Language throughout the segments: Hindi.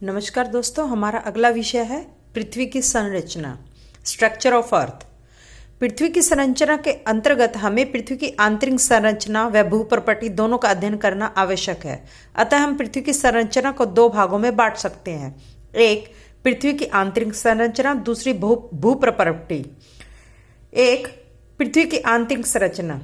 नमस्कार दोस्तों, हमारा अगला विषय है पृथ्वी की संरचना, स्ट्रक्चर ऑफ अर्थ। पृथ्वी की संरचना के अंतर्गत हमें पृथ्वी की आंतरिक संरचना व भूप्रपटी दोनों का अध्ययन करना आवश्यक है। अतः हम पृथ्वी की संरचना को दो भागों में बांट सकते हैं। एक, पृथ्वी की आंतरिक संरचना, दूसरी भूप्रपटी। एक, पृथ्वी की आंतरिक संरचना।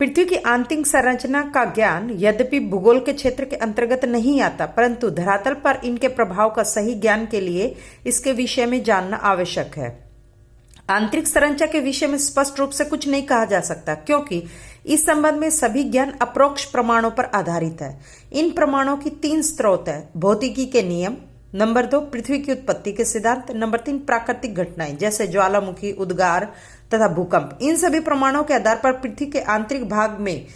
पृथ्वी की आंतरिक संरचना का ज्ञान यद्यपि भूगोल के क्षेत्र के अंतर्गत नहीं आता, परंतु धरातल पर इनके प्रभाव का सही ज्ञान के लिए इसके विषय में जानना आवश्यक है। आंतरिक संरचना के विषय में स्पष्ट रूप से कुछ नहीं कहा जा सकता, क्योंकि इस संबंध में सभी ज्ञान अप्रोक्ष प्रमाणों पर आधारित है। इन प्रमाणों की तीन स्रोत है: भौतिकी के नियम, नंबर 2 पृथ्वी की उत्पत्ति के सिद्धांत, नंबर 3 प्राकृतिक घटनाएं जैसे ज्वालामुखी, उद्गार तथा भूकंप। इन सभी प्रमाणों के आधार पर पृथ्वी के आंतरिक भाग में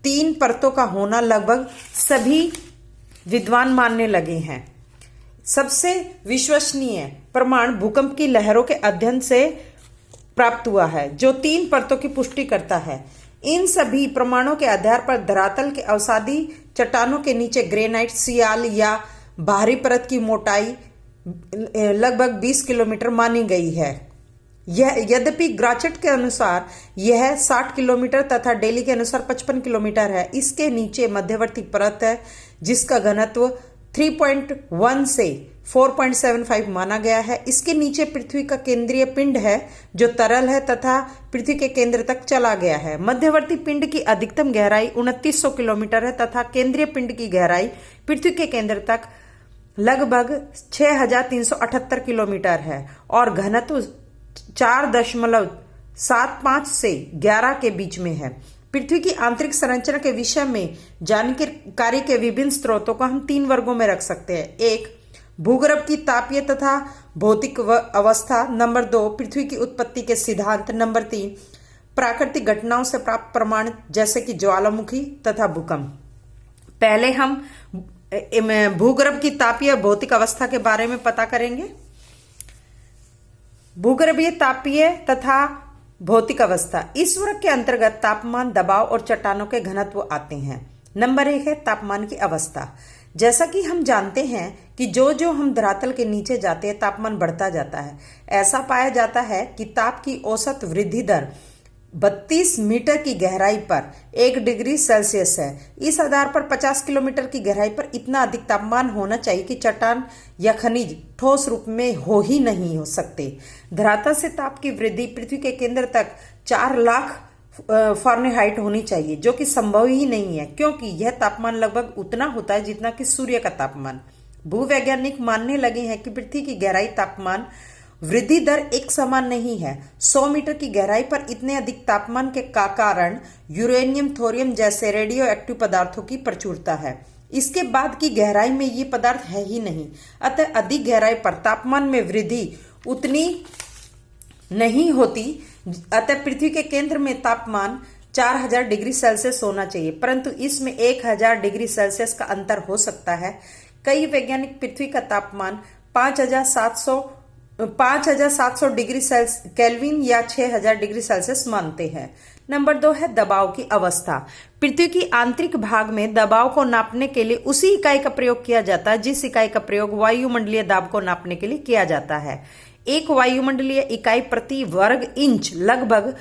3 परतों का होना लगभग सभी विद्वान मानने लगे हैं। सबसे विश्वसनीय प्रमाण भूकंप की लहरों के अध्ययन से प्राप्त हुआ है, जो 3 परतों की पुष्टि करता है। इन सभी प्रमाणों के आधार पर धरातल के अवसादी चट्टानों के नीचे ग्रेनाइट, सियाल या बाहरी परत की मोटाई लगभग 20 किलोमीटर मानी गई है। यद्यपि ग्राचट के अनुसार यह 60 किलोमीटर तथा डेली के अनुसार 55 किलोमीटर है। इसके नीचे मध्यवर्ती परत है, जिसका घनत्व 3.1 से 4.75 माना गया है। इसके नीचे पृथ्वी का केंद्रीय पिंड है, जो तरल है तथा पृथ्वी के केंद्र तक चला गया है। मध्यवर्ती पिंड की अधिकतम गहराई 2900 किलोमीटर है तथा केंद्रीय पिंड की गहराई पृथ्वी के केंद्र तक लगभग 6378 किलोमीटर है और घनत्व 4.75 से 11 के बीच में है। पृथ्वी की आंतरिक संरचना के विषय में जानकारी के विभिन्न स्रोतों को हम 3 वर्गों में रख सकते हैं। एक, भूगर्भ की तापीय तथा भौतिक अवस्था, नंबर 2 पृथ्वी की उत्पत्ति के सिद्धांत, नंबर 3 प्राकृतिक घटनाओं से प्राप्त प्रमाण जैसे कि ज्वालामुखी तथा भूकंप। पहले हम भूगर्भ की तापीय भौतिक अवस्था के बारे में पता करेंगे। भूगर्भीय तापीय तथा भौतिक अवस्था इस वर्ग के अंतर्गत तापमान, दबाव और चट्टानों के घनत्व आते हैं। नंबर 1 है तापमान की अवस्था। जैसा कि हम जानते हैं कि जो हम धरातल के नीचे जाते हैं, तापमान बढ़ता जाता है। ऐसा पाया जाता है कि ताप की औसत वृद्धि दर 32 मीटर की गहराई पर 1 डिग्री सेल्सियस है। इस आधार पर 50 किलोमीटर की गहराई पर इतना अधिक तापमान होना चाहिए कि चट्टान या खनिज ठोस रूप में हो ही नहीं हो सकते। धरातल से ताप की वृद्धि पृथ्वी के केंद्र तक 4 लाख फ़ारेनहाइट होनी चाहिए, जो कि संभव ही नहीं है, क्योंकि यह तापमान लगभग उतना होता है जितना कि सूर्य का तापमान। भूवैज्ञानिक मानने लगे हैं कि पृथ्वी की गहराई तापमान वृद्धि दर एक समान नहीं है। 100 मीटर की गहराई पर इतने अधिक तापमान के कारण यूरेनियम, थोरियम जैसे रेडियो एक्टिव पदार्थों की प्रचुरता है। इसके बाद की गहराई में ये पदार्थ है ही नहीं। अतः अधिक गहराई पर तापमान में वृद्धि उतनी नहीं होती। अतः पृथ्वी के केंद्र में तापमान 4000 डिग्री सेल्सियस होना चाहिए, परंतु इसमें 1000 डिग्री सेल्सियस का अंतर हो सकता है। कई वैज्ञानिक पृथ्वी का तापमान 5700 डिग्री केल्विन या 6000 डिग्री सेल्सियस मानते हैं। नंबर 2 है दबाव की अवस्था। पृथ्वी की आंतरिक भाग में दबाव को नापने के लिए उसी इकाई का प्रयोग किया जाता है जिस इकाई का प्रयोग वायुमंडलीय दाब को नापने के लिए किया जाता है। एक वायुमंडलीय इकाई प्रति वर्ग इंच लगभग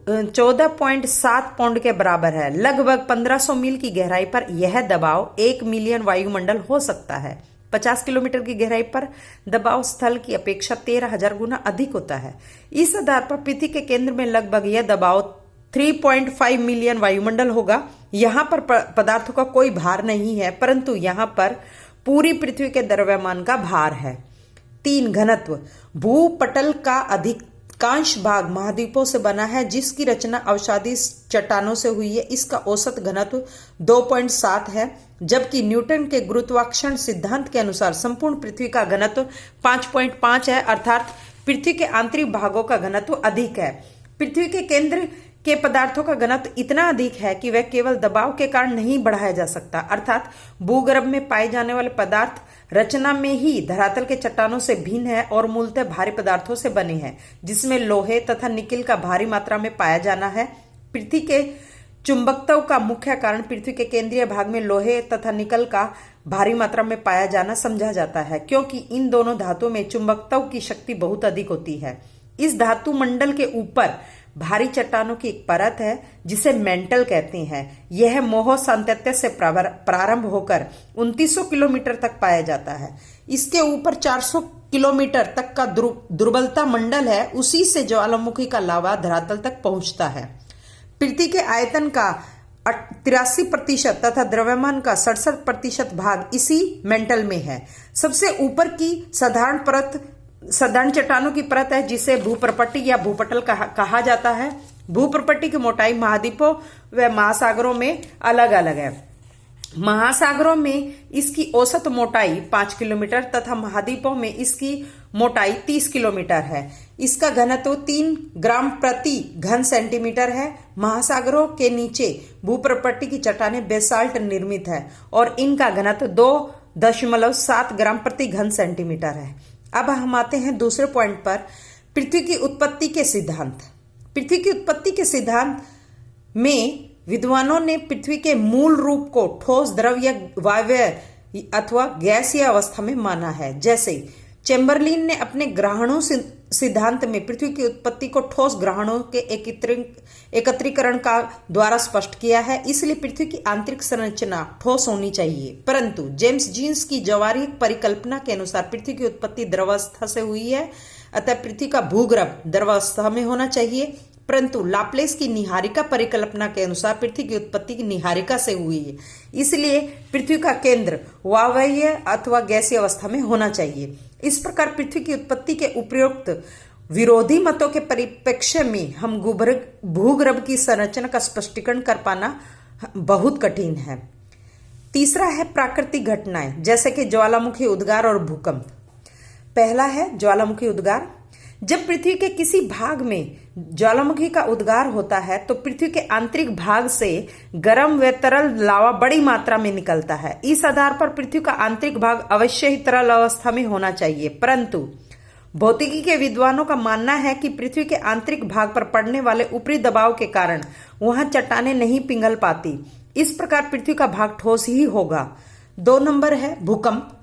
14.7 पाउंड के बराबर है। लगभग 1500 मील की गहराई पर यह दबाव 1 मिलियन वायुमंडल हो सकता है। 50 किलोमीटर की गहराई पर दबाव स्थल की अपेक्षा 13,000 गुना अधिक होता है। इस आधार पर पृथ्वी के केंद्र में लगभग यह दबाव 3.5 मिलियन वायुमंडल होगा। यहाँ पर पदार्थों का कोई भार नहीं है, परंतु यहाँ पर पूरी पृथ्वी के द्रव्यमान का भार है। 3, घनत्व। भूपटल का अधिकांश भाग महाद्वीपों से बना है, जिसकी रचना अवसादी चट्टानों से हुई है। इसका औसत घनत्व 2.7 है, जबकि न्यूटन के गुरुत्वाकर्षण सिद्धांत के अनुसार संपूर्ण पृथ्वी का घनत्व 5.5 है, अर्थात पृथ्वी के आंतरिक भागों का घनत्व अधिक है। पृथ्वी के केंद्र के पदार्थों का घनत्व इतना अधिक है कि वह केवल दबाव के कारण नहीं बढ़ाया जा सकता, अर्थात भूगर्भ में पाए जाने वाले पदार्थ रचना में ही धरातल के चट्टानों से भिन्न है और मूलतः भारी पदार्थों से बने हैं, जिसमें लोहे तथा निकेल का भारी मात्रा में पाया जाना है। पृथ्वी के चुंबकत्व का मुख्य कारण पृथ्वी के केंद्रीय भाग में लोहे तथा निकल का भारी मात्रा में पाया जाना समझा जाता है, क्योंकि इन दोनों धातुओं में चुंबकत्व की शक्ति बहुत अधिक होती है। इस धातु मंडल के ऊपर भारी चट्टानों की एक परत है जिसे मेंटल कहते हैं। यह मोहो सातत्य से प्रारंभ होकर 2900 किलोमीटर तक पाया जाता है। इसके ऊपर 400 किलोमीटर तक का दुर्बलता मंडल है, उसी से ज्वालामुखी का लावा धरातल तक पहुंचता है। पृथ्वी के आयतन का 83% तथा द्रव्यमान का 67% भाग इसी मेंटल में है। सबसे ऊपर की साधारण चट्टानों की परत है जिसे भूप्रपट्टी या भूपटल कहा जाता है। भूप्रपट्टी की मोटाई महाद्वीपों व महासागरों में अलग अलग है। महासागरों में इसकी औसत मोटाई 5 किलोमीटर तथा महाद्वीपों में इसकी मोटाई 30 किलोमीटर है। इसका घनत्व 3 ग्राम प्रति घन सेंटीमीटर है। महासागरों के नीचे भूप्रपट्टी की चट्टानें बेसाल्ट निर्मित है और इनका घनत्व 2.7 ग्राम प्रति घन सेंटीमीटर है। अब हम आते हैं दूसरे पॉइंट पर, पृथ्वी की उत्पत्ति के सिद्धांत। पृथ्वी की उत्पत्ति के सिद्धांत में विद्वानों ने पृथ्वी के मूल रूप को ठोस, द्रव या वायव्य अथवा गैसीय अवस्था में माना है। जैसे चेम्बरलिन ने अपने ग्रहणों सिद्धांत में पृथ्वी की उत्पत्ति को ठोस ग्रहणों के एकत्रीकरण का द्वारा स्पष्ट किया है। इसलिए पृथ्वी की आंतरिक संरचना ठोस होनी चाहिए। परंतु जेम्स जीन्स की ज्वारीय परिकल्पना के अनुसार पृथ्वी की उत्पत्ति द्रवावस्था से हुई है, अतः पृथ्वी का भूगर्भ द्रवावस्था में होना चाहिए। परंतु लाप्लेस की निहारिका परिकल्पना के अनुसार पृथ्वी की उत्पत्ति की निहारिका से हुई है, इसलिए पृथ्वी का केंद्र वायवीय अथवा गैसीय अवस्था में होना चाहिए। इस प्रकार पृथ्वी की उत्पत्ति के उपयुक्त विरोधी मतों के परिप्रेक्ष्य में हम भूगर्भ की संरचना का स्पष्टीकरण कर पाना बहुत कठिन है। तीसरा है प्राकृतिक घटनाएं, जैसे कि ज्वालामुखी उद्गार और भूकंप। पहला है ज्वालामुखी उद्गार। जब पृथ्वी के किसी भाग में ज्वालामुखी का उद्गार होता है तो पृथ्वी के आंतरिक भाग से गर्म व तरल लावा बड़ी मात्रा में निकलता है। इस आधार पर पृथ्वी का आंतरिक भाग अवश्य ही तरल अवस्था में होना चाहिए, परंतु भौतिकी के विद्वानों का मानना है कि पृथ्वी के आंतरिक भाग पर पड़ने वाले ऊपरी दबाव के कारण वहां चट्टानें नहीं पिघल पाती। इस प्रकार पृथ्वी का भाग ठोस ही होगा। 2 नंबर है भूकंप।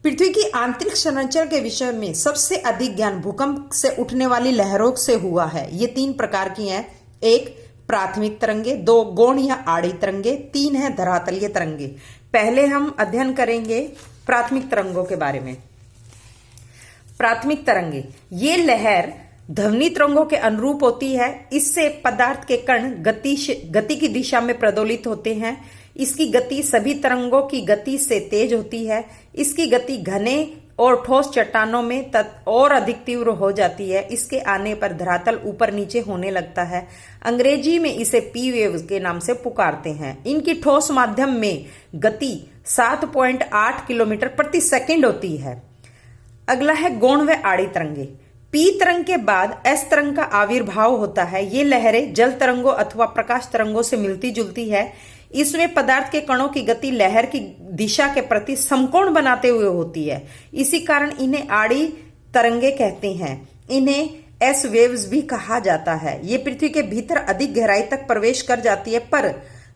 पृथ्वी की आंतरिक संरचना के विषय में सबसे अधिक ज्ञान भूकंप से उठने वाली लहरों से हुआ है। ये 3 प्रकार की हैं। 1 प्राथमिक तरंगे, 2 गौण या आड़ी तरंगे, 3 है धरातलीय तरंगे। पहले हम अध्ययन करेंगे प्राथमिक तरंगों के बारे में। प्राथमिक तरंगे, ये लहर ध्वनि तरंगों के अनुरूप होती है। इससे पदार्थ के कण गति की दिशा में प्रदोलित होते हैं। इसकी गति सभी तरंगों की गति से तेज होती है। इसकी गति घने और ठोस चट्टानों में और अधिक तीव्र हो जाती है। इसके आने पर धरातल ऊपर नीचे होने लगता है। अंग्रेजी में इसे पी वेव्स के नाम से पुकारते हैं। इनकी ठोस माध्यम में गति 7.8 किलोमीटर प्रति सेकंड होती है। अगला है गौण व आड़ी तरंगे। पी तरंग के बाद एस तरंग का आविर्भाव होता है। ये लहरें जल तरंगों अथवा प्रकाश तरंगों से मिलती जुलती है। इसमें पदार्थ के कणों की गति लहर की दिशा के प्रति समकोण बनाते हुए होती है। इसी कारण इन्हें आड़ी तरंगे कहते हैं। इन्हें एस वेव्स भी कहा जाता है। ये पृथ्वी के भीतर अधिक गहराई तक प्रवेश कर जाती है, पर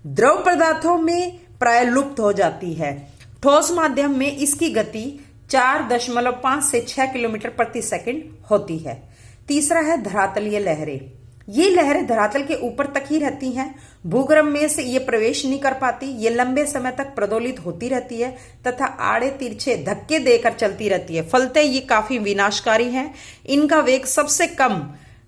द्रव पदार्थों में प्राय लुप्त हो जाती है। ठोस माध्यम में इसकी गति 4.5 से 6 किलोमीटर प्रति सेकंड होती है। तीसरा है धरातलीय लहरें। ये लहरें धरातल के ऊपर तक ही रहती हैं। भूगर्भ में से ये प्रवेश नहीं कर पाती। ये लंबे समय तक प्रदोलित होती रहती है तथा आड़े तिरछे धक्के देकर चलती रहती है। फलते ये काफी विनाशकारी हैं। इनका वेग सबसे कम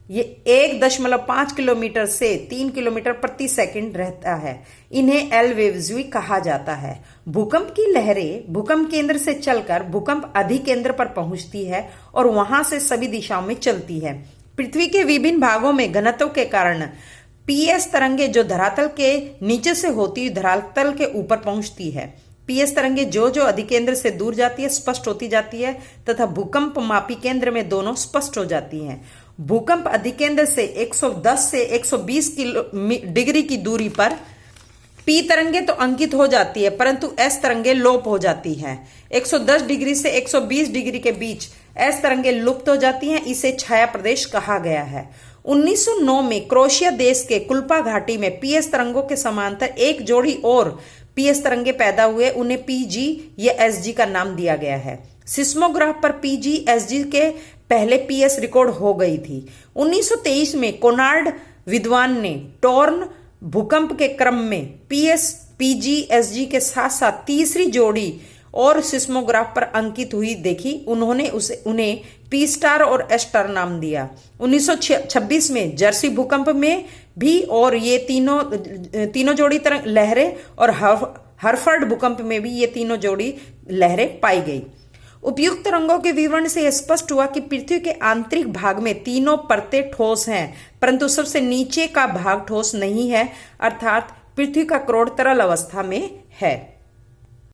ये 1.5 किलोमीटर से 3 किलोमीटर प्रति सेकंड रहता है। इन्हें एल वेव्स भी कहा जाता है। भूकंप की लहरें भूकंप केंद्र से चलकर भूकंप अधिकेंद्र पर पहुंचती है और वहां से सभी दिशाओं में चलती है। पृथ्वी के विभिन्न भागों में घनत्व के कारण पीएस तरंगे जो धरातल के नीचे से होती धरातल के ऊपर पहुंचती है। पीएस तरंगे जो अधिकेंद्र से दूर जाती है स्पष्ट होती जाती है तथा भूकंप मापी केंद्र में दोनों स्पष्ट हो जाती हैं। भूकंप अधिकेंद्र से 110 से 120 डिग्री की दूरी पर पी तरंगे तो अंकित हो जाती है, परंतु एस तरंगे लोप हो जाती हैं। 110 डिग्री से 120 डिग्री के बीच एस तरंगे लुप्त हो जाती हैं। इसे छाया प्रदेश कहा गया है। 1909 में क्रोएशिया देश के कुल्पा घाटी में पीएस तरंगों के समांतर एक जोड़ी और पीएस तरंगे पैदा हुए, उन्हें पीजी या एसजी का नाम दिया गया है। सिस्मोग्राफ पर पीजी एसजी के पहले पीएस रिकॉर्ड हो गई थी। 1923 में कोनार्ड विद्वान ने टॉर्न भूकंप के क्रम में पीएस पीजी एसजी के साथ साथ तीसरी जोड़ी और सिस्मोग्राफ पर अंकित हुई देखी। उन्होंने उन्हें पी स्टार और एस स्टार नाम दिया। 1926 में जर्सी भूकंप में भी और ये तीनों जोड़ी तरंग लहरें और हरफर्ड भूकंप में भी ये तीनों जोड़ी लहरें पाई गई। उपयुक्त तरंगों के विवरण से स्पष्ट हुआ कि पृथ्वी के आंतरिक भाग में तीनों परतें ठोस हैं, परंतु सबसे नीचे का भाग ठोस नहीं है, अर्थात पृथ्वी का क्रोड तरल अवस्था में है।